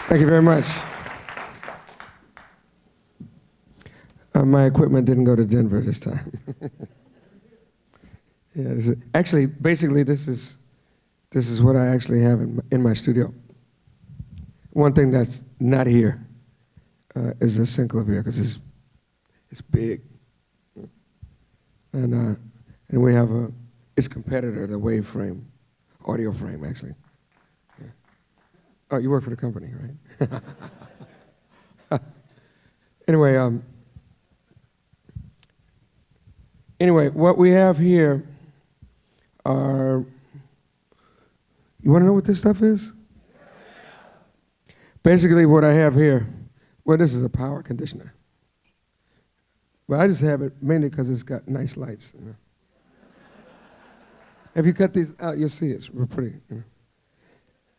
Thank you very much. My equipment didn't go to Denver this time. Yeah, actually, basically, this is what I actually have in my studio. One thing that's not here is the synclavier, because it's big, and we have its competitor, the wave frame, audio frame, actually. Yeah. Oh, you work for the company, right? Anyway, what we have here are, you want to know what this stuff is? Basically, what I have here, well, this is a power conditioner. But I just have it mainly because it's got nice lights. You know? If you cut these out, you'll see it's real pretty. You know?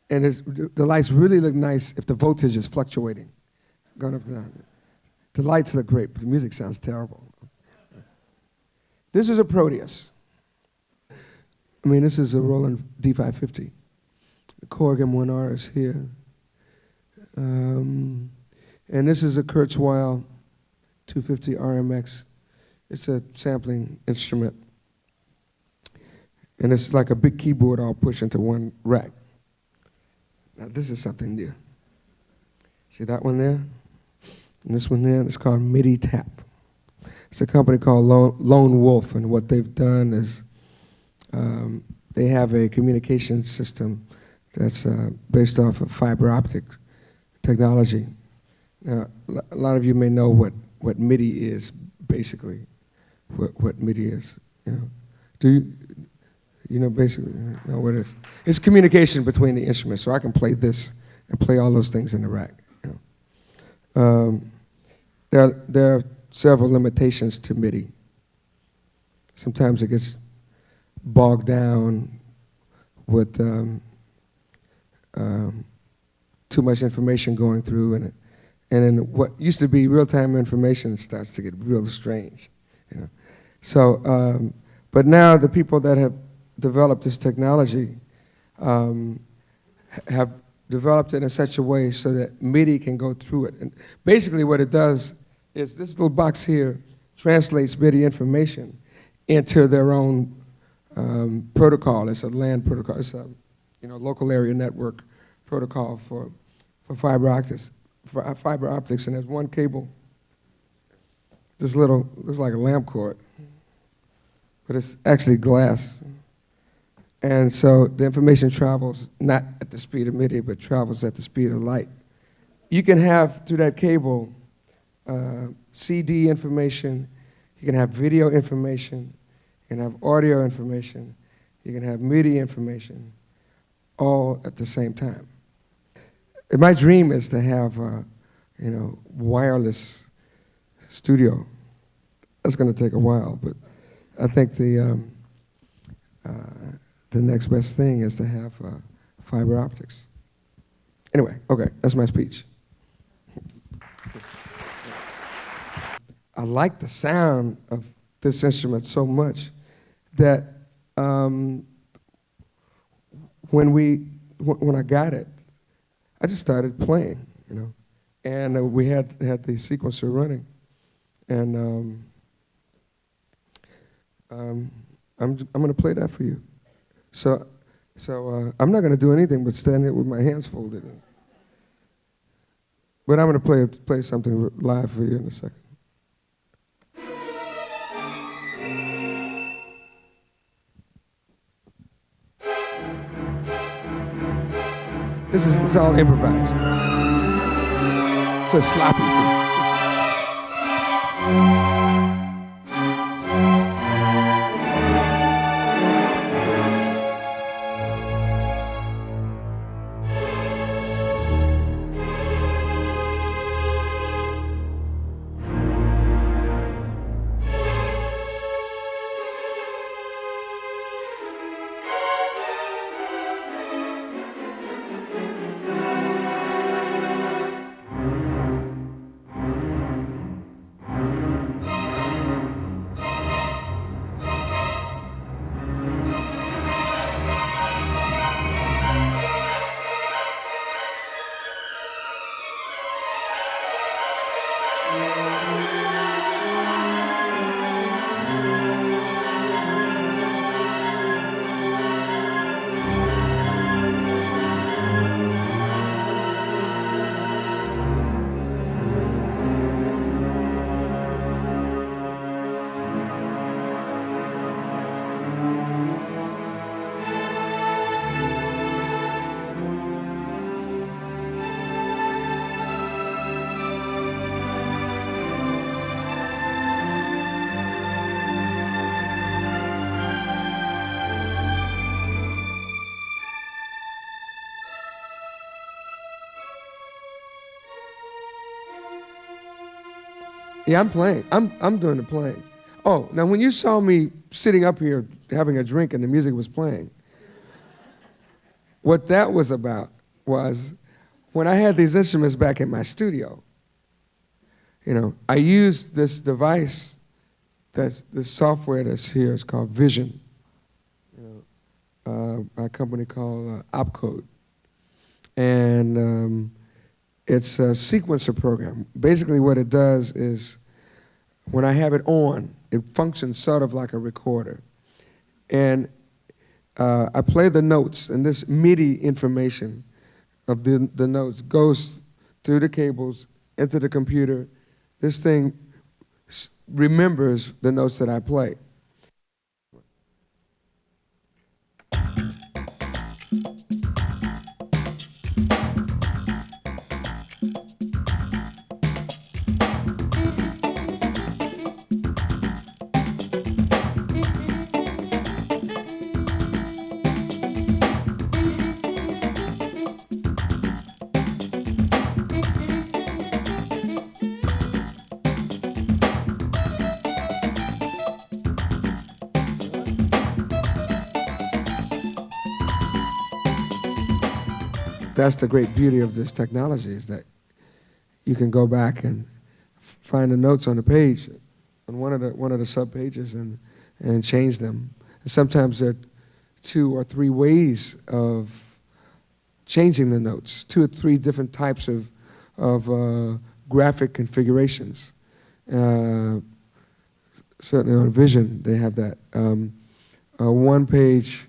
And the lights really look nice if the voltage is fluctuating, going up and down. The lights look great, but the music sounds terrible. This is a Proteus. I mean, this is a Roland D550. The Korg M1R is here. And this is a Kurzweil 250 RMX. It's a sampling instrument. And it's like a big keyboard all pushed into one rack. Now, this is something new. See that one there? And this one there, it's called MIDI Tap. It's a company called Lone Wolf, and what they've done is they have a communication system that's based off of fiber optic technology. Now, a lot of you may know what MIDI is, basically, what MIDI is. You know, do you know basically know what it is? It's communication between the instruments, so I can play this and play all those things in the rack. You know, there are several limitations to MIDI. Sometimes it gets bogged down with too much information going through, and then what used to be real-time information starts to get real strange. You know? So, but now the people that have developed this technology have developed it in such a way so that MIDI can go through it. And basically what it does is this little box here translates MIDI information into their own protocol. It's a LAN protocol. It's a local area network protocol for fiber optics. And there's one cable. This little looks like a lamp cord, but it's actually glass. And so the information travels not at the speed of MIDI, but travels at the speed of light. You can have through that cable CD information, you can have video information, you can have audio information, you can have MIDI information, all at the same time. And my dream is to have a wireless studio. That's going to take a while, but I think the next best thing is to have fiber optics. Anyway, okay, that's my speech. I like the sound of this instrument so much that when I got it, I just started playing, and we had the sequencer running, and I'm going to play that for you. So I'm not going to do anything but stand here with my hands folded. But I'm going to play something live for you in a second. This is all improvised. So it's sloppy too. Yeah, I'm playing. I'm doing the playing. Oh, now when you saw me sitting up here having a drink and the music was playing, what that was about was when I had these instruments back in my studio, I used this device, this software that's here. It's called Vision, by a company called Opcode. And it's a sequencer program. Basically what it does is when I have it on, it functions sort of like a recorder. And I play the notes, and this MIDI information of the notes goes through the cables into the computer. This thing remembers the notes that I play. That's the great beauty of this technology, is that you can go back and find the notes on the page, on one of the sub pages, and change them. And sometimes there are 2 or 3 ways of changing the notes, 2 or 3 different types of graphic configurations. Certainly on Vision, they have that. One page,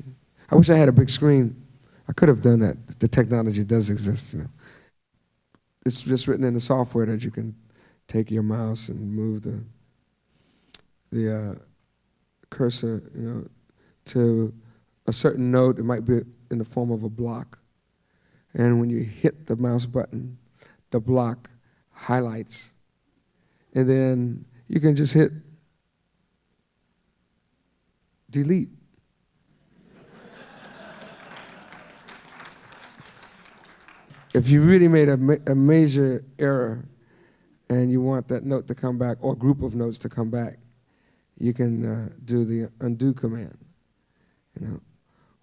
I wish I had a big screen. I could have done that. The technology does exist. It's just written in the software that you can take your mouse and move the cursor, to a certain note. It might be in the form of a block. And when you hit the mouse button, the block highlights. And then you can just hit delete. If you really made a major error and you want that note to come back, or group of notes to come back, you can do the undo command,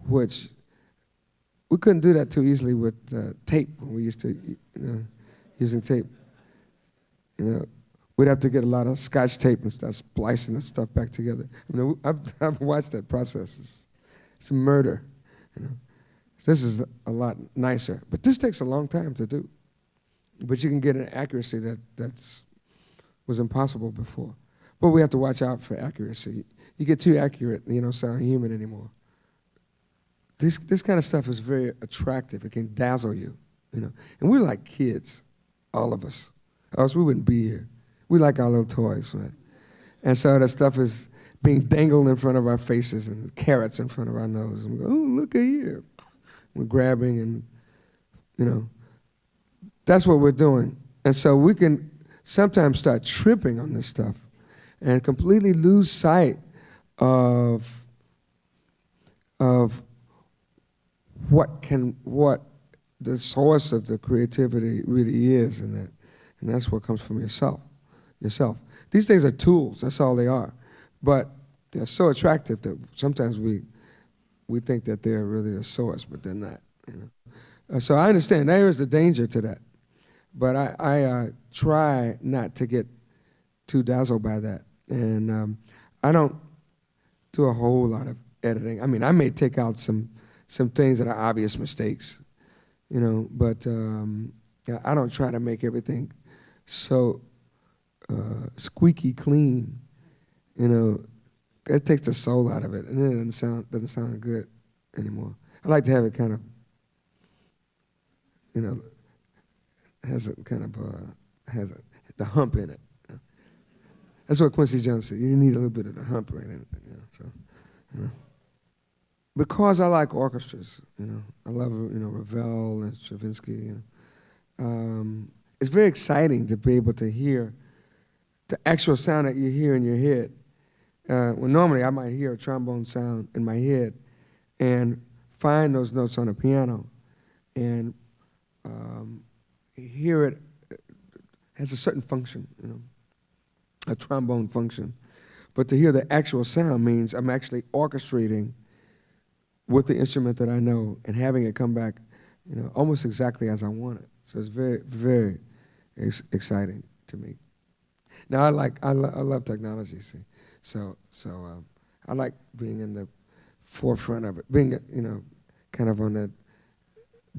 which we couldn't do that too easily with tape when we used to, using tape. We'd have to get a lot of Scotch tape and start splicing the stuff back together. I've watched that process. It's a murder. This is a lot nicer, but this takes a long time to do. But you can get an accuracy that was impossible before. But we have to watch out for accuracy. You get too accurate, and you don't sound human anymore. This kind of stuff is very attractive. It can dazzle you, And we're like kids, all of us. Or else we wouldn't be here. We like our little toys, right? And so that stuff is being dangled in front of our faces and carrots in front of our nose. And we go, oh, look at here. We're grabbing and, that's what we're doing. And so we can sometimes start tripping on this stuff and completely lose sight of what the source of the creativity really is, and that's what comes from yourself. These things are tools, that's all they are. But they're so attractive that sometimes we think that they're really a source, but they're not. So I understand there is the danger to that, but I try not to get too dazzled by that, and I don't do a whole lot of editing. I mean, I may take out some things that are obvious mistakes, but I don't try to make everything so squeaky clean, It takes the soul out of it, and it doesn't sound good anymore. I like to have it kind of, has the hump in it. That's what Quincy Jones said. You need a little bit of the hump right in it. Because I like orchestras, I love Ravel and Stravinsky. It's very exciting to be able to hear the actual sound that you hear in your head. Well, normally I might hear a trombone sound in my head and find those notes on the piano and hear it has a certain function, a trombone function. But to hear the actual sound means I'm actually orchestrating with the instrument that I know and having it come back, almost exactly as I want it. So it's very, very exciting to me. Now I love technology. See, so I like being in the forefront of it, being kind of on that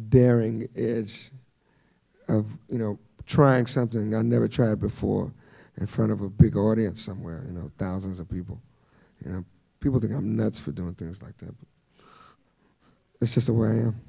daring edge of trying something I never tried before in front of a big audience somewhere, thousands of people. People think I'm nuts for doing things like that, but it's just the way I am.